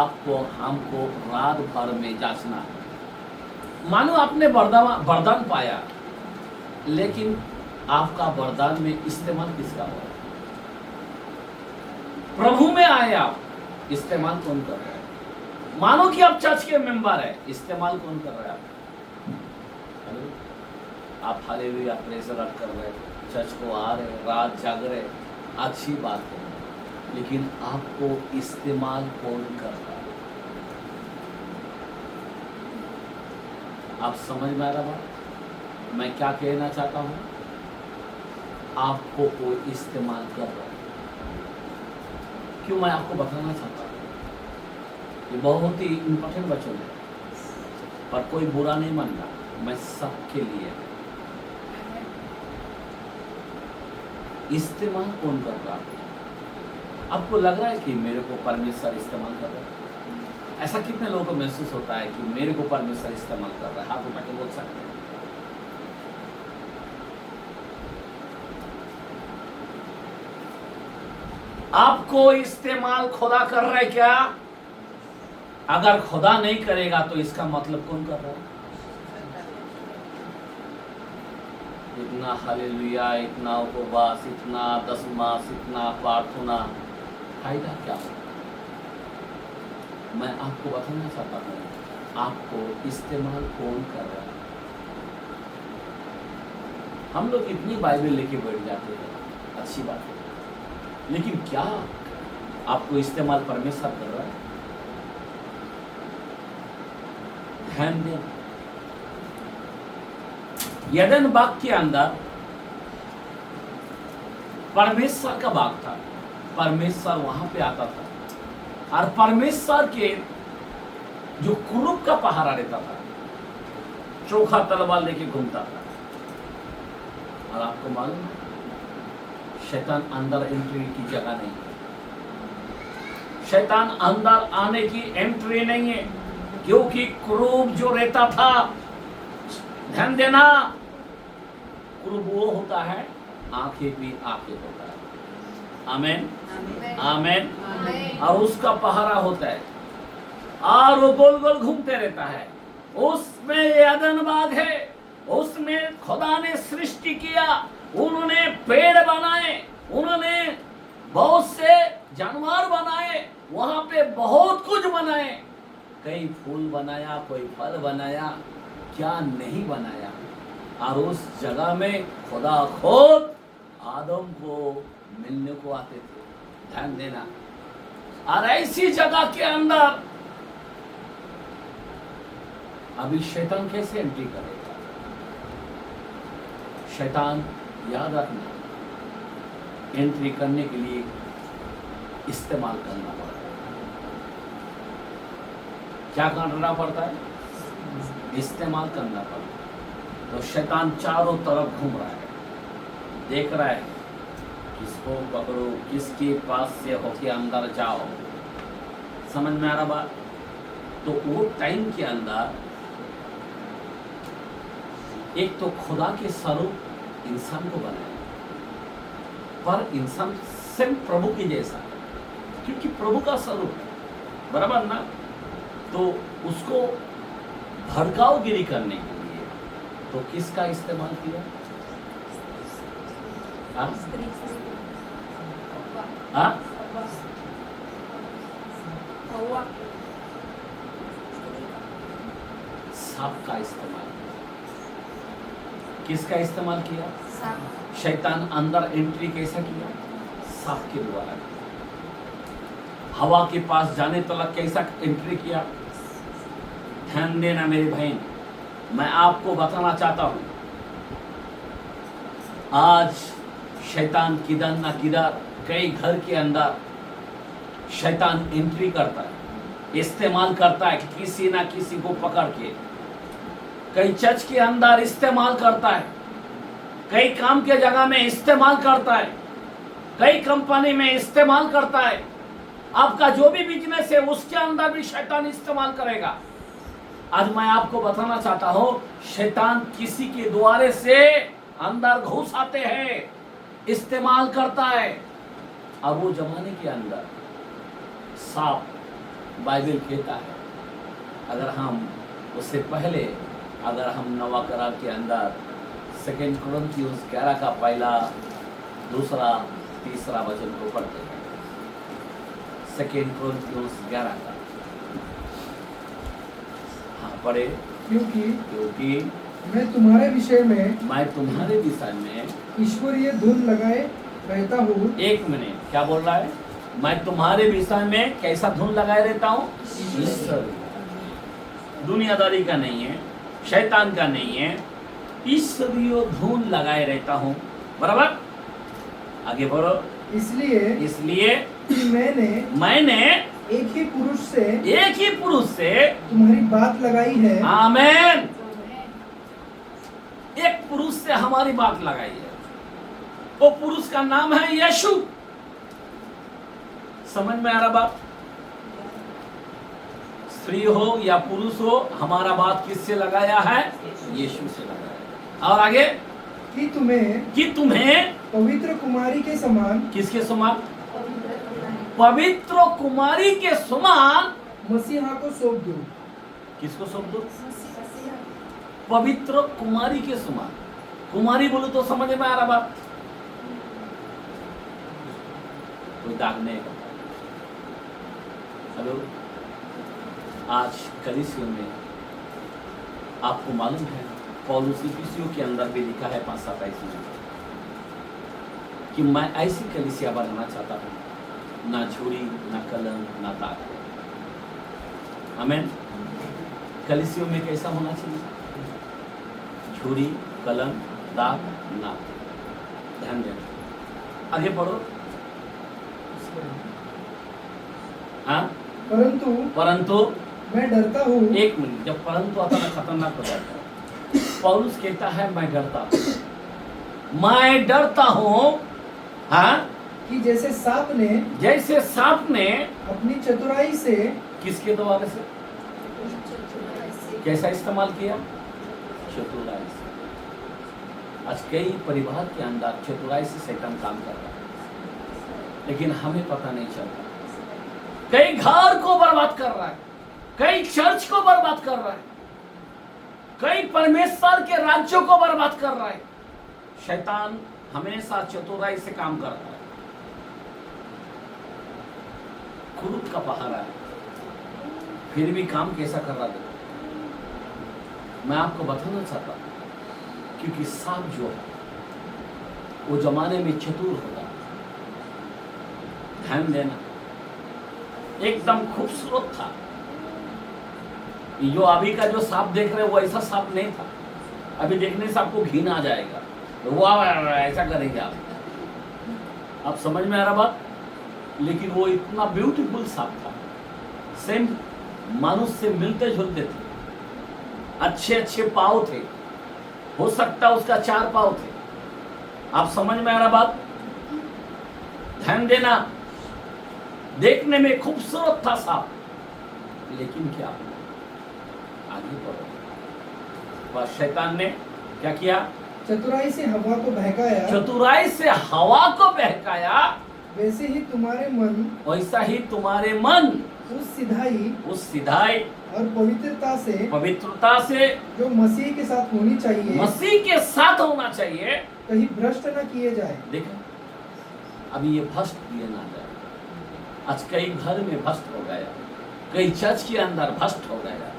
आपको हमको रात भर में जांचना है। मानो आपने वरदान पाया, लेकिन आपका वरदान में इस्तेमाल किसका हो रहा है? प्रभु में आए आप, इस्तेमाल कौन कर रहा है? मानो कि आप चर्च के मेंबर है, इस्तेमाल कौन कर रहा है? आप हालेलुया प्रेज़ लॉर्ड कर रहे, चर्च को आ रहे, रात जाग रहे, अच्छी बात है, लेकिन आपको इस्तेमाल कौन कर रहा है? आप समझ में आ रहा बात? मैं क्या कहना चाहता हूं? आपको कोई इस्तेमाल कर रहा है। क्यों मैं आपको बताना चाहता हूं? ये बहुत ही इंपॉर्टेंट वचन है, पर कोई बुरा नहीं मान रहा, मैं सबके लिए इस्तेमाल कौन कर रहा है? आपको लग रहा है कि मेरे को परमेश्वर इस्तेमाल कर रहा है? ऐसा कितने लोगों को महसूस होता है कि मेरे को परमेश्वर इस्तेमाल कर रहा है? हाथ उठा के बोल सकते हैं। आपको इस्तेमाल खुदा कर रहा है क्या? अगर खुदा नहीं करेगा तो इसका मतलब कौन कर रहा है? इतना हालेलुया, इतना उपवास, इतना दसमास, इतना प्रार्थना, फायदा क्या हो? मैं आपको बताना चाहता हूँ, आपको इस्तेमाल कौन कर रहा है? हम लोग इतनी बाइबल लेके बैठ जाते हैं, अच्छी बात है, लेकिन क्या आपको इस्तेमाल परमेश्वर कर रहा है? ध्यान दें, यदन बाग के अंदर परमेश्वर का बाग था, परमेश्वर वहां पे आता था, और परमेश्वर के जो कुरूप का पहारा रहता था, चोखा तलवार लेके घूमता था। और आपको मालूम है, शैतान अंदर एंट्री की जगह नहीं है, शैतान अंदर आने की एंट्री नहीं है, क्योंकि कुरूप जो रहता था, ध्यान देना, कुरूप वो होता है, आंखें भी आंखें होता है। आमेन, आमेन। और उसका पहारा होता है, और वो गोल गोल घूमते रहता है। उसमें एदन बाग है, उसमें खुदा ने सृष्टि किया, उन्होंने पेड़ बनाए, उन्होंने बहुत से जानवर बनाए, वहां पे बहुत कुछ बनाए, कई फूल बनाया, कोई फल बनाया, क्या नहीं बनाया। और उस जगह में खुदा खुद आदम को मिलने को आते थे। ध्यान देना, और ऐसी जगह के अंदर अभी शैतान कैसे एंट्री करेगा? शैतान, याद रखना, एंट्री करने के लिए इस्तेमाल करना पड़ता है। क्या करना पड़ता है? इस्तेमाल करना पड़ता है। तो शैतान चारों तरफ घूम रहा है, देख रहा है किसको पकड़ो, किसके पास से होके अंदर जाओ। समझ में आ रहा बात? तो वो टाइम के अंदर एक तो खुदा के स्वरूप इंसान को बनाया, पर इंसान सेम प्रभु के जैसा है, क्योंकि प्रभु का स्वरूप है, बराबर ना? तो उसको भड़काऊगिरी करने के लिए तो किसका इस्तेमाल किया? सांप का इस्तेमाल। किसका इस्तेमाल किया? शैतान अंदर एंट्री कैसा किया? सांप के द्वारा। हवा के पास जाने तक कैसा एंट्री किया? ध्यान देना मेरे बहन, मैं आपको बताना चाहता हूं, आज शैतान किधर ना किधर कई घर के अंदर शैतान एंट्री करता है, इस्तेमाल करता है, किसी ना किसी को पकड़ के। कई चर्च के अंदर इस्तेमाल करता है, कई काम के जगह में इस्तेमाल करता है, कई कंपनी में इस्तेमाल करता है। आपका जो भी बिजनेस है उसके अंदर भी शैतान इस्तेमाल करेगा। आज मैं आपको बताना चाहता हूं, शैतान किसी के द्वारे से अंदर घुस आते हैं, इस्तेमाल करता है। अब वो जमाने के अंदर सांप बाइबल कहता है, अगर हम उससे पहले अगर हम नवा करार के अंदर 2 कुरिन्थियोस 11 का पहला, दूसरा, तीसरा वचन को पढ़ते हैं। 2 कुरिन्थियोस 11 का, हाँ पढ़े। क्योंकि मैं तुम्हारे विषय में ईश्वरीय धुन लगाए रहता हूँ। एक मिनट, क्या बोल रहा है? मैं तुम्हारे विषय में कैसा धुन लगाए रहता हूँ? ईश्वरीय, दुनियादारी का नहीं है, शैतान का नहीं है, ईश्वरीय धुन लगाए रहता हूँ। बराबर, आगे बढ़ो। इसलिए कि मैंने एक ही पुरुष से तुम्हारी बात लगाई है। आमीन। एक पुरुष से हमारी बात लगाई है, वो पुरुष का नाम है यीशु। समझ में आ रहा बात? स्त्री हो या पुरुष हो, हमारा बात किससे लगाया है? यीशु से लगाया। और आगे कि तुम्हें पवित्र कुमारी के समान, किसके समान? पवित्र कुमारी के समान मसीहा को सौंप दो। किसको सौंप दो? पवित्र कुमारी के समान। कुमारी बोलो तो समझ में आ रहा बात? कोई दाग नहीं होता। हेलो, आज कलीसिया में आपको मालूम है, पौलुस इफिसियों के अंदर भी लिखा है 5-7 में कि मैं ऐसी कलीसिया बनाना चाहता हूँ, ना झूठी, ना कलम, ना दाग। आमीन। कलीसियों में कैसा होना चाहिए? झूठी, कलम, दाग ना। ध्यान देना। आगे पढ़ो। हाँ, परंतु मैं डरता हूँ। एक मिनट, जब परंतु आता है खतरनाक हो जाता है। पौलुस कहता है मैं डरता हूँ। हाँ, कि जैसे सांप ने अपनी चतुराई से, किसके द्वारा से, कैसा इस्तेमाल किया? चतुराई से। आज कई परिवार के अंदर चतुराई से शैतान काम कर रहा है, लेकिन हमें पता नहीं चलता। कई घर को बर्बाद कर रहा है, कई चर्च को बर्बाद कर रहा है, कई परमेश्वर के राज्यों को बर्बाद कर रहा है। शैतान हमेशा चतुराई से काम कर रहा है। क्रूर का पहाड़ा है, फिर भी काम कैसा कर रहा है? मैं आपको बताना चाहता हूं, क्योंकि सांप जो है वो जमाने में चतुर होता है। ध्यान देना, एकदम खूबसूरत था। जो अभी का जो सांप देख रहे हो वो ऐसा सांप नहीं था। अभी देखने से आपको घिन आ जाएगा, वो ऐसा करेंगे आप समझ में आ रहा बात? लेकिन वो इतना ब्यूटीफुल सांप था, सेम मनुष्य से मिलते जुलते थे, अच्छे पाँव थे, हो सकता उसका 4 पाँव थे। आप समझ में आ रहा बात? ध्यान देना, देखने में खूबसूरत था सांप, लेकिन क्या आगे बढ़ो। बस शैतान ने क्या किया? चतुराई से हवा को बहकाया। चतुराई से हवा को बहकाया। वैसे ही तुम्हारे मन, वैसा ही तुम्हारे मन उस सिधाई और पवित्रता से जो मसीह के साथ होनी चाहिए, मसीह के साथ होना चाहिए, कहीं भ्रष्ट न किए जाए। देखो, अभी ये भ्रष्ट किए ना जाए। आज कई घर में भ्रष्ट हो गया, कई चर्च के अंदर भ्रष्ट हो गया।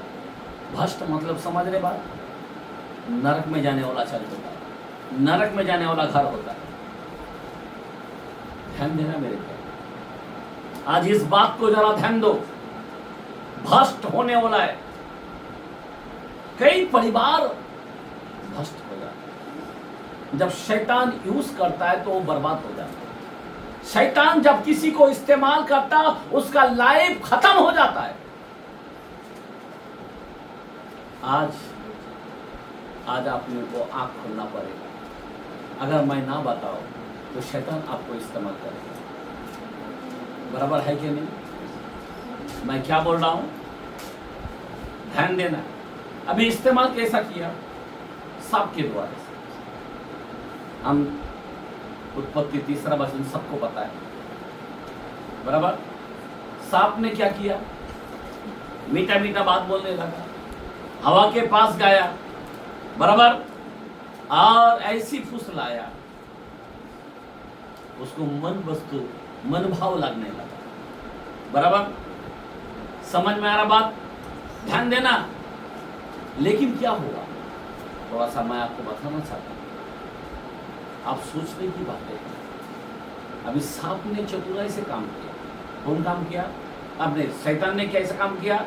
भ्रष्ट मतलब समझ रहे बात? नरक में जाने वाला चर्च होता है, नरक में जाने वाला घर होता है। ध्यान देना मेरे को, आज इस बात को जरा ध्यान दो। भ्रष्ट होने वाला है, कई परिवार भ्रष्ट हो जाते हैं। जब शैतान यूज करता है तो वो बर्बाद हो जाता है। शैतान जब किसी को इस्तेमाल करता है, उसका लाइफ खत्म हो जाता है। आज आपने को आंख खोलना पड़ेगा। अगर मैं ना बताऊं तो शैतान आपको इस्तेमाल करेगा। बराबर है कि नहीं? मैं क्या बोल रहा हूं? ध्यान देना। अभी इस्तेमाल कैसा किया? सांप के द्वारा से। हम उत्पत्ति 3 वचन सबको पता है, बराबर? सांप ने क्या किया? मीठा मीठा बात बोलने लगा, हवा के पास गया, बराबर, और ऐसी फुसलाया, उसको मन वस्तु मन भाव लगने लगा, बराबर। समझ में आ रहा बात? ध्यान देना। लेकिन क्या हुआ, थोड़ा सा मैं आपको बताना चाहता हूं, आप सोचने की बात है। अभी सांप ने चतुराई से काम किया। कौन काम किया? आपने, शैतान ने कैसे काम किया?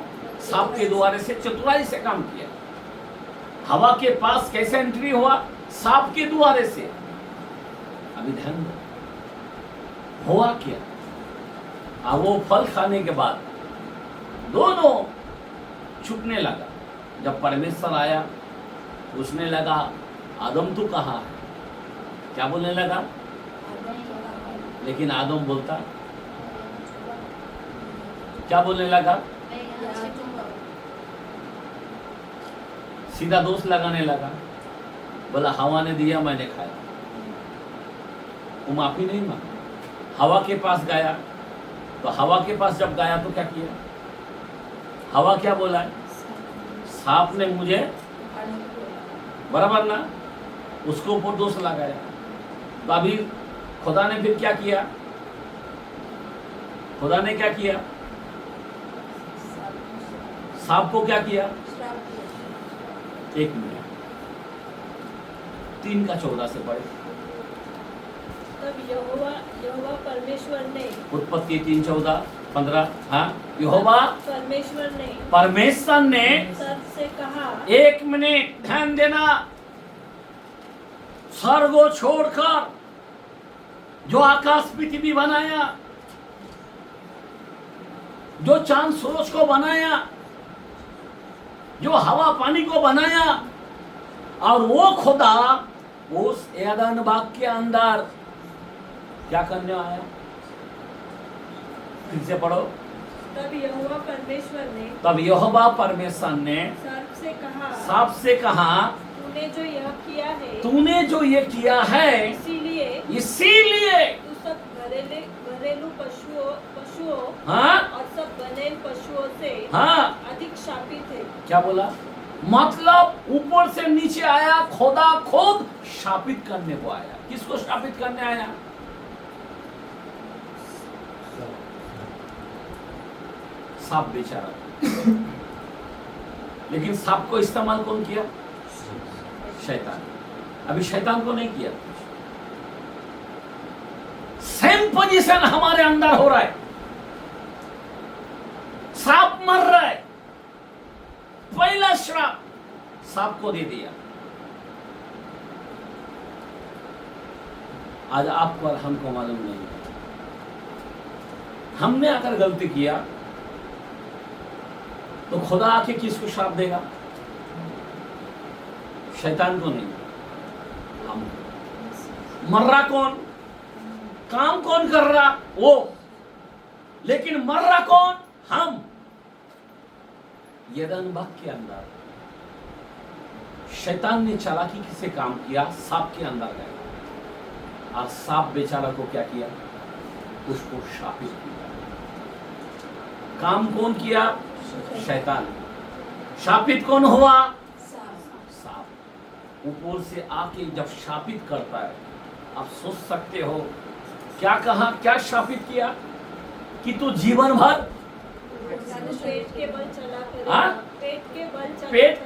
सांप के द्वारे से चतुराई से काम किया। हवा के पास कैसे एंट्री हुआ? सांप के द्वारे से। अभी ध्यान दो, हुआ क्या? अब वो फल खाने के बाद दोनों छुपने लगा। जब परमेश्वर आया, पूछने लगा, आदम तू कहाँ है? क्या बोलने लगा? लेकिन आदम बोलता, क्या बोलने लगा? सीधा दोष लगाने लगा, बोला हवा ने दिया, मैंने खाया। वो माफी नहीं मांगा। हवा के पास गया, तो हवा के पास जब गया तो क्या किया? हवा क्या बोला है? सांप ने मुझे, बराबर ना, उसको ऊपर दोष लगाया। तो अभी खुदा ने फिर क्या किया? खुदा ने क्या किया? सांप को क्या किया? 1 मिनट, 3:14 से पढ़े। तब यहोवा परमेश्वर ने, उत्पत्ति 3:14, 15। हाँ, यहोवा परमेश्वर ने सर्प से कहा। 1 मिनट ध्यान देना। स्वर्ग को छोड़कर जो आकाश पृथ्वी बनाया, जो चांद सूरज को बनाया, जो हवा पानी को बनाया, और वो खुदा उस एदन बाग के अंदर क्या करने आया? फिर से पढ़ो। तब यहोवा परमेश्वर ने सांप से कहा, तूने जो ये किया है, इसीलिए तू सब घरेलू पशुओं हाँ, और सब बनेल पशुओं से हाँ, अधिक शापित है। क्या बोला? मतलब ऊपर से नीचे आया, खुदा खुद शापित करने को आया। किसको शापित करने आया? सांप बेचारा। लेकिन सांप को इस्तेमाल कौन किया? शैतान। अभी शैतान को नहीं किया। सेम पोजीशन हमारे अंदर हो रहा है। सांप मर रहा है, पहला श्राप सांप को दे दिया। आज आपको और हमको मालूम नहीं, हमने अगर गलती किया तो खुदा आके किसको श्राप देगा? शैतान को नहीं, हमको। मर रहा कौन? काम कौन कर रहा? वो। लेकिन मर रहा कौन? हम। एदन बाग के अंदर शैतान ने चालाकी से काम किया, सांप के अंदर गया, और सांप बेचारा को क्या किया? उसको शापित किया। काम कौन किया? शैतान। शापित कौन हुआ? सांप। ऊपर से आके जब शापित करता है, आप सोच सकते हो क्या कहा, क्या शापित किया? कि तू जीवन भर पेट के बल चला करेगा। हाँ? पेट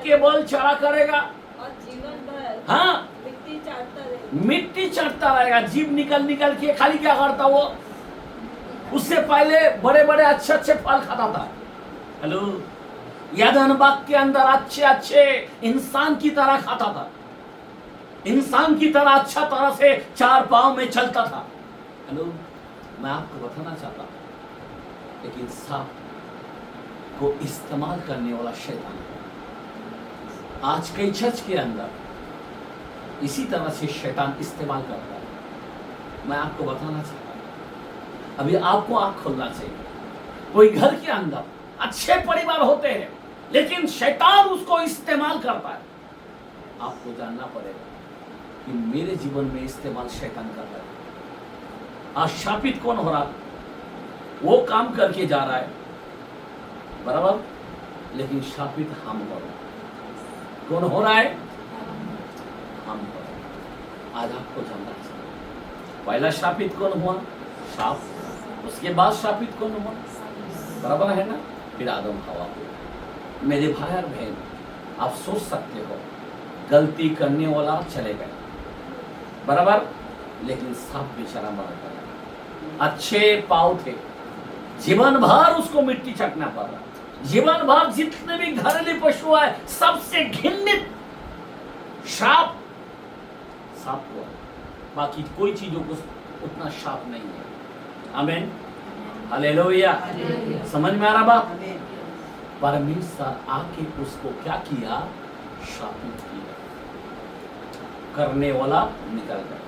के बल चला करेगा और जीवन भर हाँ, मिट्टी चाटता रहेगा। जीभ निकल के खाली क्या करता वो? उससे पहले बड़े बड़े अच्छे अच्छे फल खाता था। हेलो, एदन बाग के अंदर अच्छे अच्छे इंसान की तरह खाता था, इंसान की तरह अच्छा तरह से 4 पांव में चलता था। हेलो, मैं आपको बताना चाहता हूं, लेकिन सांप को इस्तेमाल करने वाला शैतान आज कई चर्च के अंदर इसी तरह से शैतान इस्तेमाल करता है। मैं आपको बताना चाहता हूं, अभी आपको आंख खोलना चाहिए। कोई घर के अंदर अच्छे परिवार होते हैं, लेकिन शैतान उसको इस्तेमाल करता है। आपको जानना पड़ेगा कि मेरे जीवन में इस्तेमाल शैतान कर रहा है। आज शापित कौन हो रहा? वो काम करके जा रहा है, बराबर, लेकिन शापित हम हो रहे हैं। कौन हो रहा है? हम हो रहे हैं। आज आपको जानना चाहिए, पहला शापित कौन हुआ? साप। उसके बाद शापित कौन हुआ? बराबर है ना? फिर आदम हवा हुआ। मेरे भाई और बहन, आप सोच सकते हो गलती करने वाला चले गए, बराबर, लेकिन सांप बेचारा मर गया। अच्छे पाँव थे, जीवन भर उसको मिट्टी चखना पड़ रहा, जीवन भर जितने भी घरेलू पशु है सबसे घृणित सांप हुआ। बाकी कोई चीजों को उतना शाप नहीं है। आमीन, हालेलुया। समझ में आ रहा बात? परमेश्वर आके उसको क्या किया? शापित किया, करने वाला निकल गया।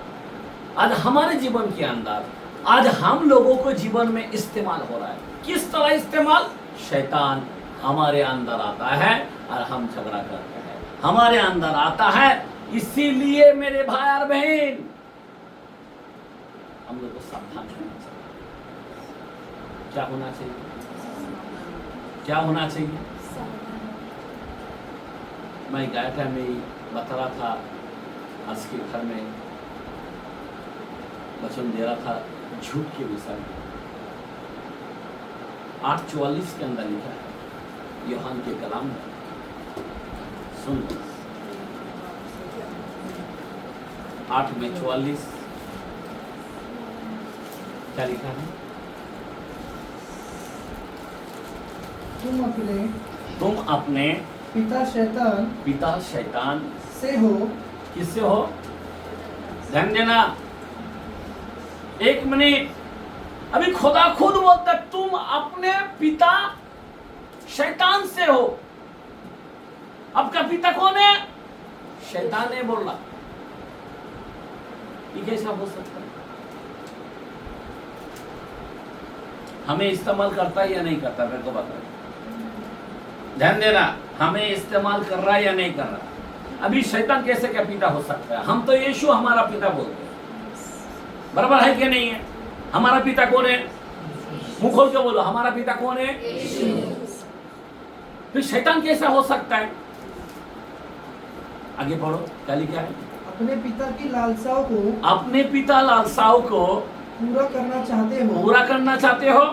आज हमारे जीवन के अंदर, आज हम लोगों को जीवन में इस्तेमाल हो रहा है। किस तरह इस्तेमाल? शैतान हमारे अंदर आता है और हम झगड़ा करते हैं, हमारे अंदर आता है। इसीलिए मेरे भाई और बहन, हम लोग को सावधान रहना चाहिए। क्या होना चाहिए? क्या होना चाहिए? मैं गया था, मैं बता रहा था आज के घर में वचन दे रहा था झूठ के विषय में। 8:44 के अंदर लिखा है यूहन्ना के कलाम में, सुन 8:44 क्या लिखा है? तुम अपने पिता शैतान से हो। किससे हो? ध्यान देना, एक मिनट। अभी खुदा खुद बोलता तुम अपने पिता शैतान से हो। आपका पिता कौन है? शैतान है बोल रहा। ये कैसा हो सकता है? हमें इस्तेमाल करता है या नहीं करता? मेरे को बता, ध्यान देना, हमें इस्तेमाल कर रहा है या नहीं कर रहा? अभी शैतान कैसे क्या पिता हो सकता है? हम तो यीशु हमारा पिता बोलते हैं, बराबर है कि नहीं है? हमारा पिता कौन है? मुंह खोल के बोलो, हमारा पिता कौन है? फिर शैतान कैसा हो सकता है? आगे पढ़ो, क्या लिखा है? अपने पिता की लालसाओं को, अपने पिता लालसाओं को पूरा करना चाहते हो। पूरा करना चाहते हो।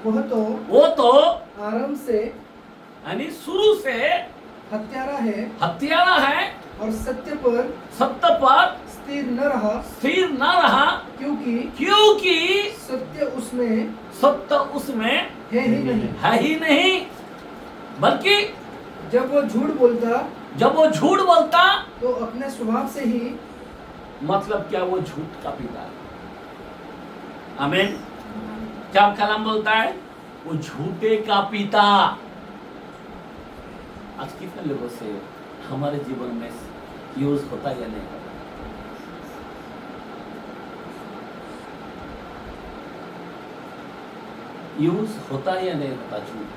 वो तो आरंभ से, यानी शुरू से हत्यारा है और सत्य पर स्थिर न रहा, क्योंकि सत्य उसमें है ही नहीं। बल्कि जब वो झूठ बोलता तो अपने स्वभाव से ही, मतलब क्या? वो झूठ का पिता है। आमीन। क्या कलाम बोलता है? वो झूठे का पिता। आज कितने लोगों से हमारे जीवन में यूज होता या नहीं होता? यूज होता या नहीं होता झूठ?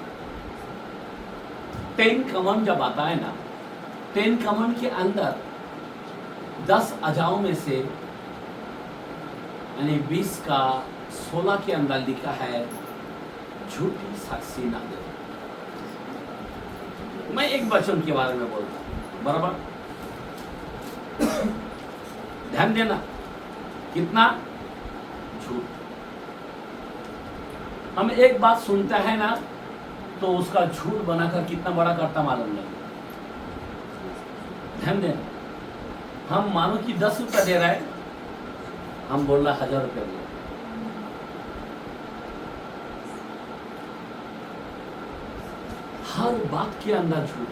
10 कमांड जब आता है ना, 10 कमांड के अंदर 10 अजाओं में से यानी 20 का 16 के अंदर लिखा है झूठी साक्षी ना दे। मैं एक वचन के बारे में बोलता हूं, बराबर? ध्यान देना, कितना झूठ। हम एक बात सुनता है ना तो उसका झूठ बनाकर कितना बड़ा करता मालूम नहीं। ध्यान देना, हम मानो कि 10 रुपया दे रहा है, हम बोल रहा 1000 रुपया दे। हर बात के अंदर झूठ।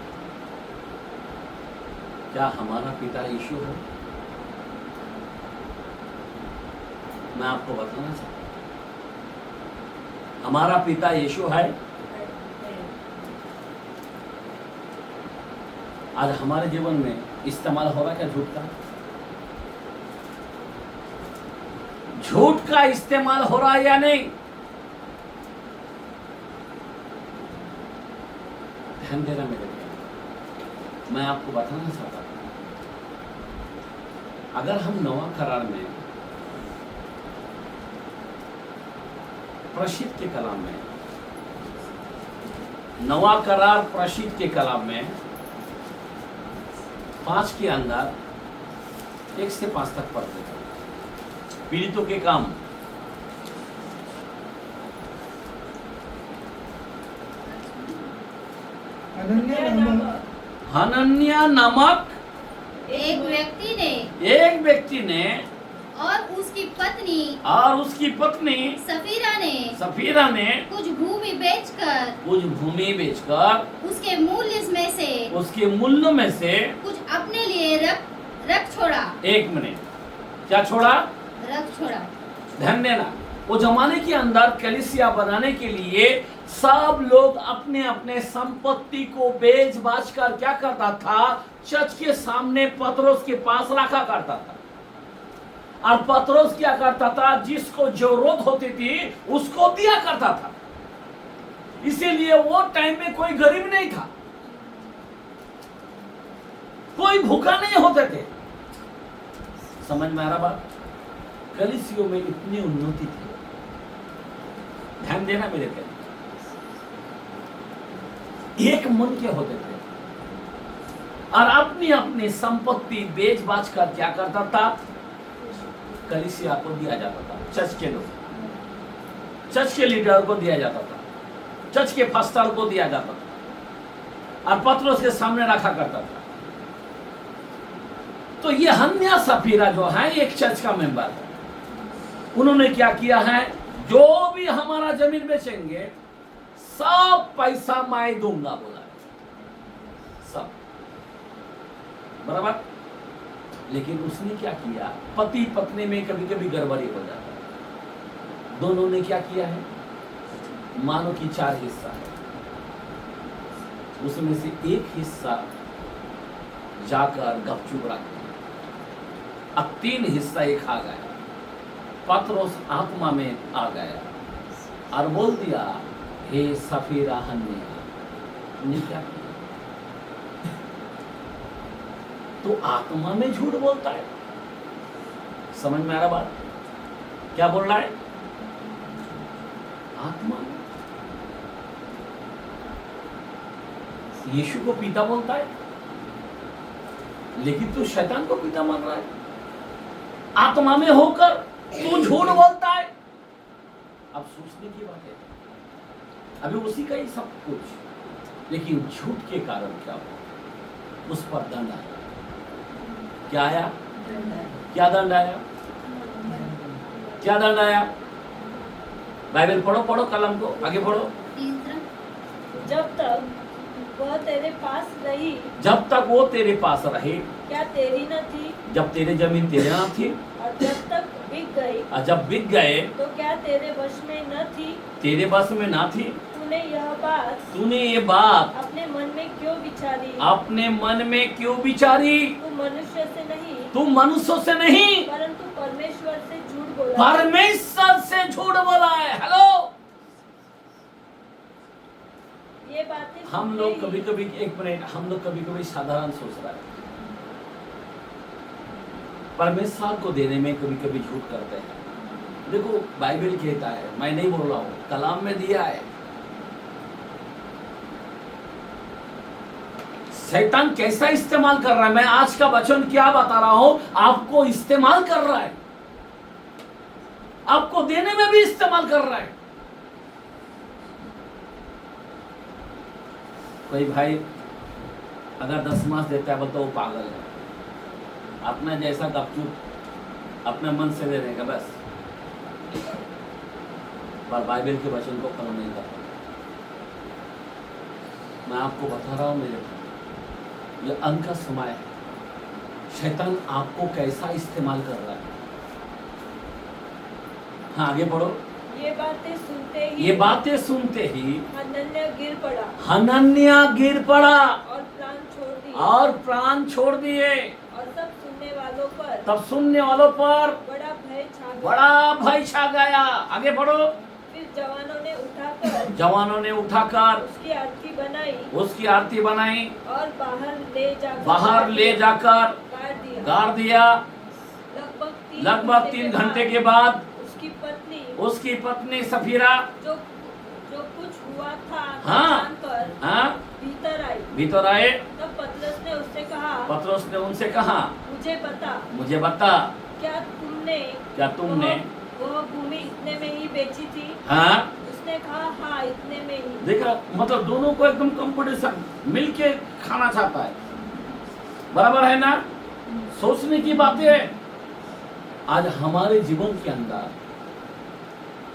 क्या हमारा पिता यीशु हो? मैं आपको बताना चाहता हूं, हमारा पिता यीशु है। आज हमारे जीवन में इस्तेमाल हो रहा क्या झूठ का? झूठ का इस्तेमाल हो रहा है या नहीं? ध्यान देना मेरे लिए, मैं आपको बताना चाहता हूं, अगर हम नवा करार में प्रसिद्ध के कलाम में नवा करार प्रशीत के कलाम में 5 के अंदर 1 से 5 तक पढ़ते थे। पीड़ितों के काम। हनन्या नामक एक व्यक्ति ने और उसकी पत्नी सफीरा ने कुछ भूमि बेचकर उसके मूल्य में से कुछ अपने लिए रख छोड़ा। 1 मिनट, क्या छोड़ा? रख छोड़ा। ध्यान देना, वो जमाने के अंदर कलीसिया बनाने के लिए सब लोग अपने अपने संपत्ति को बेच बाच कर क्या करता था? चर्च के सामने पतरस के पास रखा करता था। और पतरस क्या करता था? जिसको जरूरत होती थी उसको दिया करता था। इसीलिए वो टाइम में कोई गरीब नहीं था, कोई भूखा नहीं होते थे। समझ में आ रहा बात? कलीसियों में इतनी उन्नति थी। ध्यान देना मेरे पे, एक मन के होते थे और अपनी अपनी संपत्ति बेच बाच कर क्या करता था? कलीसिया को दिया जाता था। चर्च के लोग, चर्च के लीडर को दिया जाता था, चर्च के पास्टर को दिया जाता था और पतरस के सामने रखा करता था। तो ये हन्या सफीरा जो है एक चर्च का मेंबर है। उन्होंने क्या किया है? जो भी हमारा जमीन बेचेंगे सब पैसा मैं दूंगा बोला है, सब बराबर। लेकिन उसने क्या किया? पति पत्नी में कभी कभी गड़बड़ी हो जाता है। दोनों ने क्या किया है? मानो कि 4 हिस्सा है, उसमें से 1 हिस्सा जाकर गपचुप रख दिया। अब 3 हिस्सा एक आ गया। पतरस आत्मा में आ गया और बोल दिया, हे सफीरा हन्या, तुमने क्या किया? तो आत्मा में झूठ बोलता है। समझ में आ रहा बात? क्या बोल रहा है? आत्मा में। यीशु को पिता बोलता है, लेकिन तू शैतान को पिता मान रहा है। आत्मा में होकर तू झूठ बोलता है। अब सोचने की बात है, अभी उसी का ही सब कुछ, लेकिन झूठ के कारण क्या हुआ? उस पर दंड आया। क्या आया? क्या दंड आया? क्या दंड आया? बाइबल पढ़ो, पढ़ो कलम को, आगे पढ़ो। जब तक वह तेरे पास रही, जब तक वो तेरे पास रहे, क्या तेरी न थी? जब तेरे जमीन तेरे ना थी, और जब तक बिक गई, और जब बिक गए तो क्या तेरे वश में न थी? तेरे बस में ना थी। तूने ये बात अपने मन में क्यों विचारी? तू मनुष्य से नहीं, तू मनुष्यों से नहीं, परंतु परमेश्वर से झूठ बोला। परमेश्वर से झूठ बोला है। हेलो, ये बातें हम लोग कभी कभी, एक मिनट, हम लोग कभी कभी साधारण सोच रहा है, परमेश्वर को देने में कभी कभी झूठ करते हैं। देखो बाइबल कहता है, मैं नहीं बोल रहा हूँ, कलाम में दिया है। शैतान कैसा इस्तेमाल कर रहा है, मैं आज का वचन क्या बता रहा हूं, आपको इस्तेमाल कर रहा है, आपको देने में भी इस्तेमाल कर रहा है। कोई भाई अगर 10 मास देता है बोलता वो पागल है, अपना जैसा गपचूप अपने मन से दे देगा बस, पर बाइबल के वचन को फॉलो नहीं करता। मैं आपको बता रहा हूं मेरे भाई, ये अंत का समय है। शैतान आपको कैसा इस्तेमाल कर रहा है। हाँ आगे बढ़ो। ये बातें सुनते ही हनन्या गिर पड़ा और प्राण छोड़ दिए। और तब सुनने वालों पर बड़ा भय छा गया। आगे बढ़ो। फिर जवानों ने उठाकर उसकी आरती बनाई और बाहर ले जाकर गाड़ दिया। लगभग 3 घंटे के बाद उसकी पत्नी सफीरा जो कुछ हुआ था हाँ। जानकर हाँ, भीतर आए। तब पतरस ने उससे कहा, पतरस ने उनसे कहा, मुझे बता क्या तुमने वह भूमि इतने में ही बेची थी? हाँ। उसने कहा, हाँ, इतने में ही। देखा, मतलब दोनों को एकदम कंपटीशन, मिलके खाना चाहता है। बराबर है ना? सोचने की बातें है। आज हमारे जीवन के अंदर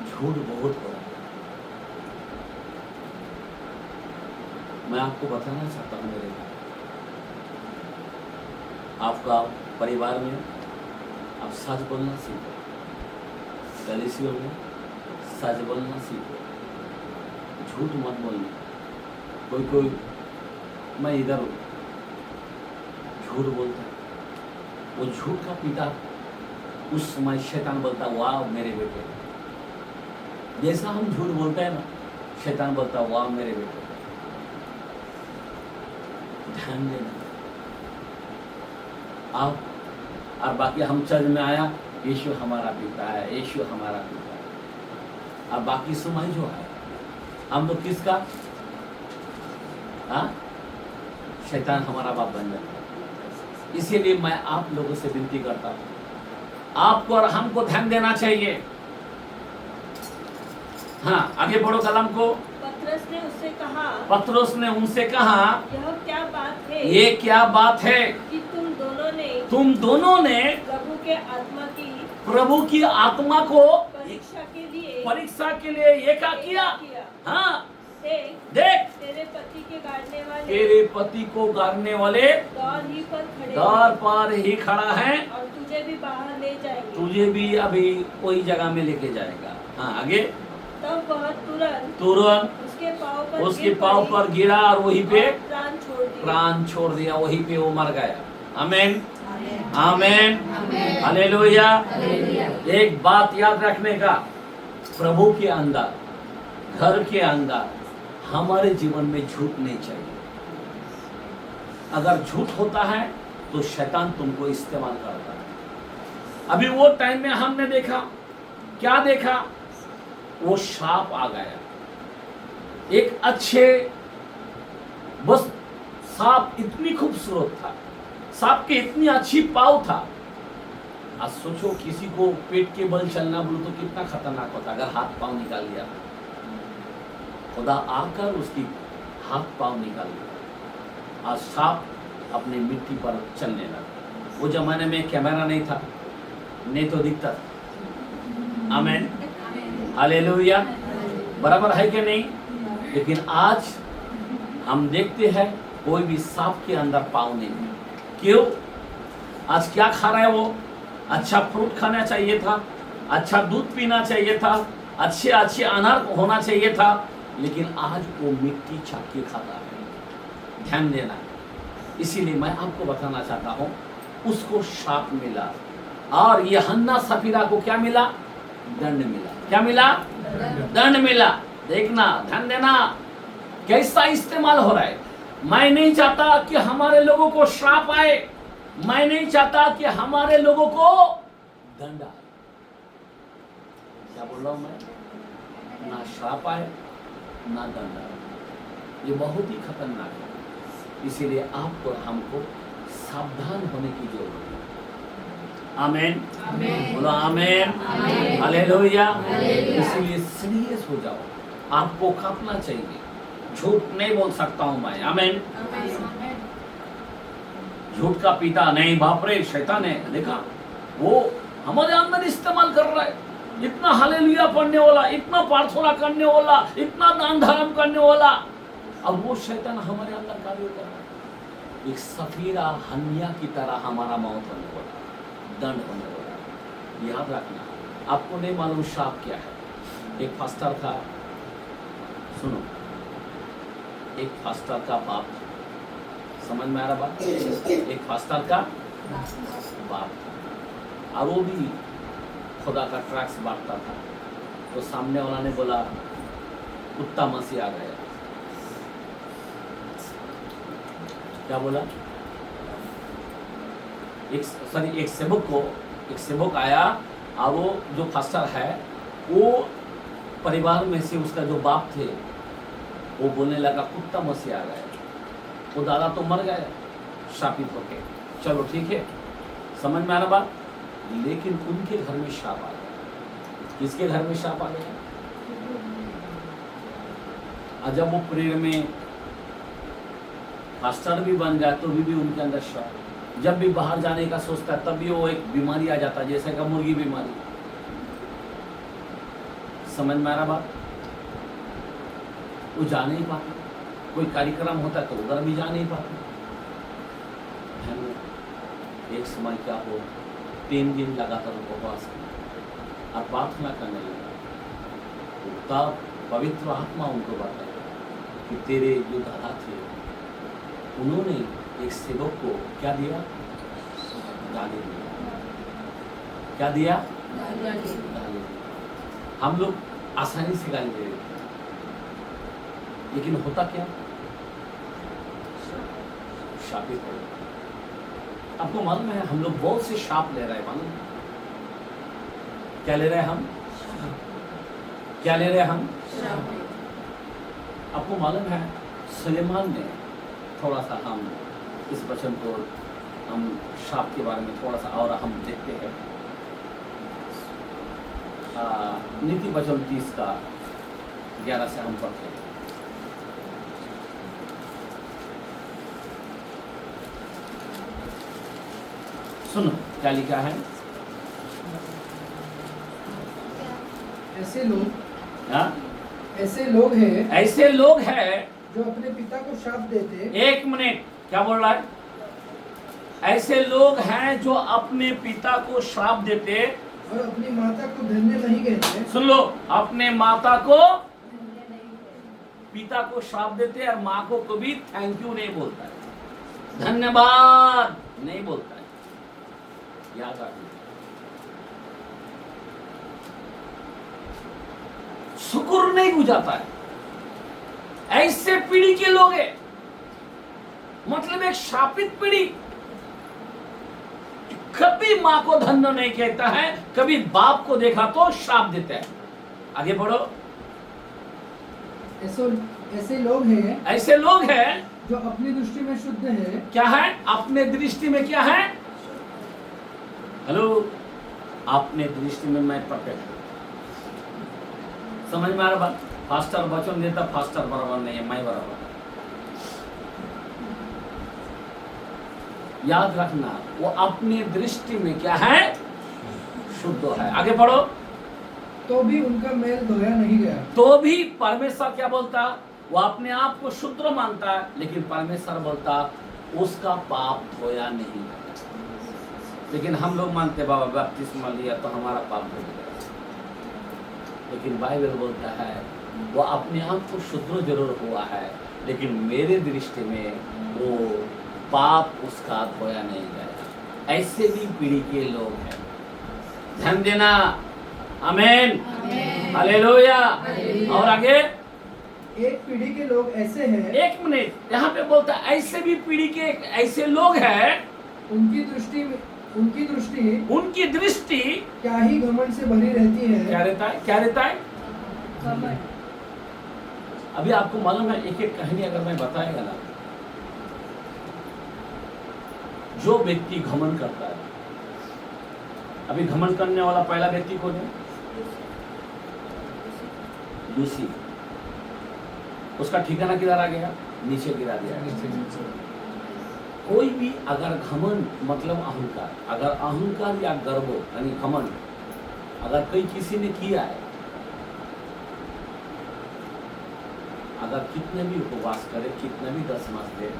झूठ बहुत हो रहा है। मैं आपको बताना चाहता हूं, मेरे भाई, आपका परिवार में आप सच बोलना सीखो, कलीसियों में सच बोलना सीखो, झूठ मत बोलना। कोई मैं इधर झूठ बोलता है, वो झूठ का पिता उस समय शैतान बोलता, वाह मेरे बेटे। जैसा हम झूठ बोलते हैं ना, शैतान बोलता, वाह मेरे बेटे। ध्यान देना आप। और बाकी हम चर्च में आया, यीशु हमारा पिता है, यीशु हमारा पिता है। और बाकी समय जो है, हम लोग किसका? हाँ, शैतान हमारा बाप बन जाता है। इसीलिए मैं आप लोगों से विनती करता हूं, आपको और हमको ध्यान देना चाहिए। हाँ, आगे बढ़ो कलम को। पतरस ने उनसे कहा, यह क्या बात है? ये क्या बात है कि तुम दोनों ने प्रभु की आत्मा को परीक्षा के लिए ये क्या किया? हाँ, देख तेरे पति को गाड़ने वाले द्वार पर ही खड़ा है, और तुझे भी बाहर ले जाएंगे। तुझे भी अभी कोई जगह में लेके जाएगा। हाँ, आगे। तब वह तुरंत उसके पाँव पर गिरा और वहीं पे प्राण छोड़ दिया, वहीं पे वो मर गया। आमीन, आमीन, हालेलुया। एक बात याद रखने का, प्रभु के अंदर, घर के अंदर हमारे जीवन में झूठ नहीं चाहिए। अगर झूठ होता है तो शैतान तुमको इस्तेमाल करता है। अभी वो टाइम में हमने देखा, क्या देखा? वो सांप आ गया, एक अच्छे, बस सांप इतनी खूबसूरत था, सांप की इतनी अच्छी पाव था। आज सोचो, किसी को पेट के बल चलना बोलो तो कितना खतरनाक होता अगर हाथ पांव निकाल लिया। खुदा आकर उसकी हाथ पांव निकाल लिया। आज सांप अपने मिट्टी पर चलने लगा। वो जमाने में कैमरा नहीं था, नहीं तो दिखता था। आमीन, हालेलुया। बराबर है कि नहीं? लेकिन आज हम देखते हैं कोई भी सांप के अंदर पाँव नहीं। क्यों? आज क्या खा रहा है वो? अच्छा फ्रूट खाना चाहिए था, अच्छा दूध पीना चाहिए था, अच्छे अनार होना चाहिए था, लेकिन आज वो मिट्टी छाप के खाता है। ध्यान देना। इसीलिए मैं आपको बताना चाहता हूँ, उसको शाप मिला और यूहन्ना सफीरा को क्या मिला? दंड मिला। क्या मिला? दंड मिला। देखना, ध्यान देना कैसा इस्तेमाल हो रहा है। मैं नहीं चाहता कि हमारे लोगों को श्राप आए, मैं नहीं चाहता कि हमारे लोगों को दंड आए। क्या बोल रहा हूं मैं? ना श्राप आए ना दंड आए। ये बहुत ही खतरनाक है। इसीलिए आपको और हमको सावधान होने की जरूरत है। आमीन, बोलो आमीन, हालेलुया। इसीलिए सीरियस हो जाओ, आपको कांपना चाहिए। झूठ नहीं बोल सकता हूं मैं। आमीन। झूठ का पिता नहीं, बाप रे, शैतान है। देखा, वो हमारे अंदर इस्तेमाल कर रहा है। इतना हालेलुया पढ़ने वाला, इतना प्रार्थना करने वाला, इतना दान धर्म करने वाला, अब वो शैतान हमारे अंदर कार्य कर रहा है। एक सफीरा हन्या की तरह हमारा मौत होने वाला, दंड होने वाला। याद रखना। आपको नहीं मालूम श्राप क्या है। एक फास्टर था, सुनो, एक फास्टर का बाप, समझ में आ रहा बात? एक फास्टर का बाप था और वो भी खुदा का ट्रैक्स बांटता था। तो सामने वाला ने बोला, कुत्ता मसीह आ गया। क्या बोला? एक सेवक आया और वो जो फास्टर है, वो परिवार में से उसका जो बाप थे वो बोलने लगा कुत्ता मसीह आ गया, वो दादा तो मर गया शापित होके। चलो ठीक है, समझ में आ रहा बात। लेकिन उनके घर में शाप आ गया। किसके घर में शाप आ गया? और जब वो प्रेयर में पास्टर भी बन गया तो भी उनके अंदर शाप। जब भी बाहर जाने का सोचता है तब भी वो एक बीमारी आ जाता है, जैसे का मुर्गी बीमारी। समझ में आ रहा बात। वो जा नहीं पाता, कोई कार्यक्रम होता है तो उधर भी जा नहीं पाता। एक समय क्या हो, 3 दिन लगातार उपवास किया और प्रार्थना करने लगा। तब पवित्र आत्मा उनको बताया कि तेरे जो दादा थे उन्होंने एक सेवक को क्या दिया? गाली दिया। क्या दिया? गाली दिया। हम लोग आसानी से गाली दे देते, लेकिन होता क्या? शापित हो। आपको मालूम है हम लोग बहुत से शाप ले रहे हैं। मालूम क्या ले रहे हैं हम? क्या ले रहे हैं हम? आपको मालूम है सुलेमान ने थोड़ा सा, हम इस वचन को, हम शाप के बारे में थोड़ा सा और हम देखते हैं। नीति वचन 30 का 11 से हम पढ़ते हैं। सुनो क्या लिखा है। ऐसे लोग, हाँ? ऐसे लोग हैं, ऐसे लोग हैं जो अपने पिता को शाप देते। 1 मिनट, क्या बोल रहा है? ऐसे लोग हैं जो अपने पिता को श्राप देते और अपनी माता को धन्य नहीं कहते। सुन लो, अपने माता को, पिता को श्राप देते और माँ को कभी थैंक यू नहीं बोलता है, धन्यवाद नहीं बोलता है। याद रखना, शुक्र नहीं बुझाता है। ऐसे पीढ़ी के लोग हैं, मतलब एक शापित पीढ़ी। कभी माँ को धन्य नहीं कहता है, कभी बाप को देखा तो श्राप देता है। आगे बढ़ो। ऐसे लोग हैं, ऐसे लोग हैं जो अपनी दृष्टि में शुद्ध है। क्या है? अपने दृष्टि में क्या है? हेलो, अपने दृष्टि में मैं परफेक्ट हूं। समझ में आ रहा बात? फास्टर वचन देता, फास्टर बराबर नहीं है, मैं बराबर। याद रखना, वो अपनी दृष्टि में क्या है? शुद्ध है। आगे बढ़ो। तो भी उनका मेल धोया नहीं गया। तो भी परमेश्वर क्या बोलता? वो अपने आप को शुद्ध मानता है, लेकिन परमेश्वर बोलता उसका पाप धोया नहीं गया। लेकिन हम लोग मानते बाबा बपतिस्मा लिया तो हमारा पाप धो गया। लेकिन बाइबल बोलता है वो अपने आप को शुद्ध जरूर हुआ है, लेकिन मेरे दृष्टि में वो पाप उसका धोया नहीं गया। ऐसे भी पीढ़ी के लोग हैं। ध्यान देना। आमीन, हालेलुया। और आगे, एक पीढ़ी के लोग ऐसे हैं। 1 मिनट, यहाँ पे बोलता है ऐसे भी पीढ़ी के ऐसे लोग हैं, उनकी दृष्टि क्या ही घमंड से भरी रहती है। क्या रहता है? क्या रहता है? अभी आपको मालूम है, एक एक कहानी अगर मैं बताएगा ना, जो व्यक्ति घमंड करता है, अभी घमंड करने वाला पहला व्यक्ति कौन है? लूसी। उसका ठिकाना किधर आ गया? नीचे गिरा दिया। कोई भी अगर घमंड मतलब अहंकार, अगर अहंकार या गर्व यानी घमंड अगर कोई किसी ने किया है, अगर कितने भी उपवास करे, कितने भी 10 मास दे,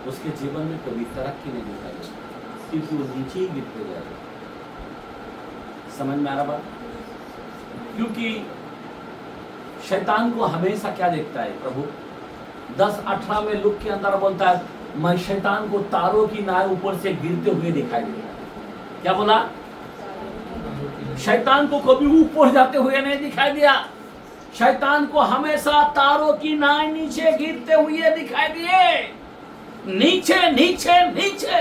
उसके जीवन में कभी तरक्की नहीं दिखाई, क्योंकि वो नीचे ही गिरते जाएगा। समझ में आ रहा बात? क्योंकि शैतान को हमेशा क्या देखता है प्रभु? 10:18 में लूक के अंदर बोलता है, मैं शैतान को तारों की नाव ऊपर से गिरते हुए दिखाई देता है। क्या बोला? शैतान को कभी ऊपर जाते हुए नहीं दिखाई दिया। शैतान को हमेशा तारों की नाव नीचे गिरते हुए दिखाई दिए। नीचे नीचे नीचे,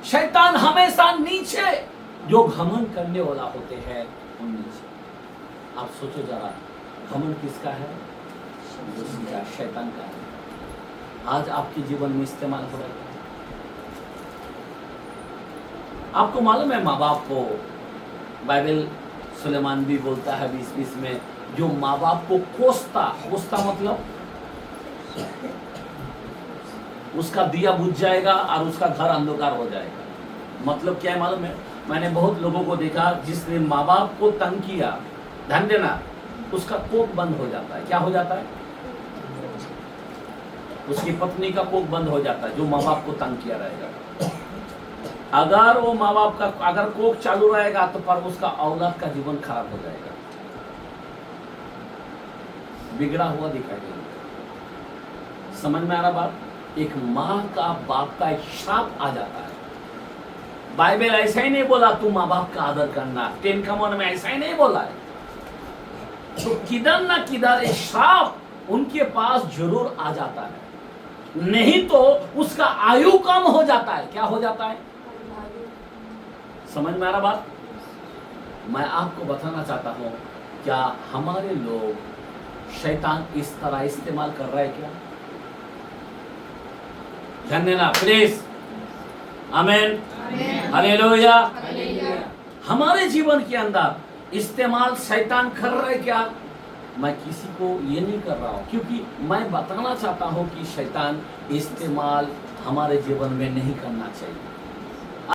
शैतान हमेशा नीचे। जो घमंड करने वाला होते हैं वो नीचे। आप सोचो जरा, घमंड किसका है? जो सीधा शैतान का है, आज आपके जीवन में इस्तेमाल हो रहा है। आपको मालूम है माँ बाप को, बाइबल सुलेमान भी बोलता है 20:20 में, जो माँ बाप को कोसता मतलब उसका दिया बुझ जाएगा और उसका घर अंधकार हो जाएगा। मतलब क्या है मालूम है? मैंने बहुत लोगों को देखा जिसने माँ बाप को तंग किया, ध्यान देना, उसका कोख बंद हो जाता है। क्या हो जाता है? उसकी पत्नी का कोख बंद हो जाता है, जो माँ बाप को तंग किया रहेगा। अगर वो माँ बाप का अगर कोख चालू रहेगा तो पर उसका औलाद का जीवन खराब हो जाएगा, बिगड़ा हुआ दिखाई देगा। समझ में आ रहा बात? एक माँ का बाप का एक श्राप आ जाता है। बाइबल ऐसा ही नहीं बोला तू माँ बाप का आदर करना, 10 कमांड में ऐसा ही नहीं बोला है। तो किधर ना किधर एक श्राप उनके पास जरूर आ जाता है, नहीं तो उसका आयु कम हो जाता है। क्या हो जाता है? समझ में आ रहा बात? मैं आपको बताना चाहता हूं, क्या हमारे लोग शैतान इस तरह इस्तेमाल कर रहा है क्या? ध्यान देना प्लीज। आमीन, हालेलुया। हमारे जीवन के अंदर इस्तेमाल शैतान कर रहा है क्या? मैं किसी को ये नहीं कर रहा हूँ, क्योंकि मैं बताना चाहता हूँ कि शैतान इस्तेमाल हमारे जीवन में नहीं करना चाहिए।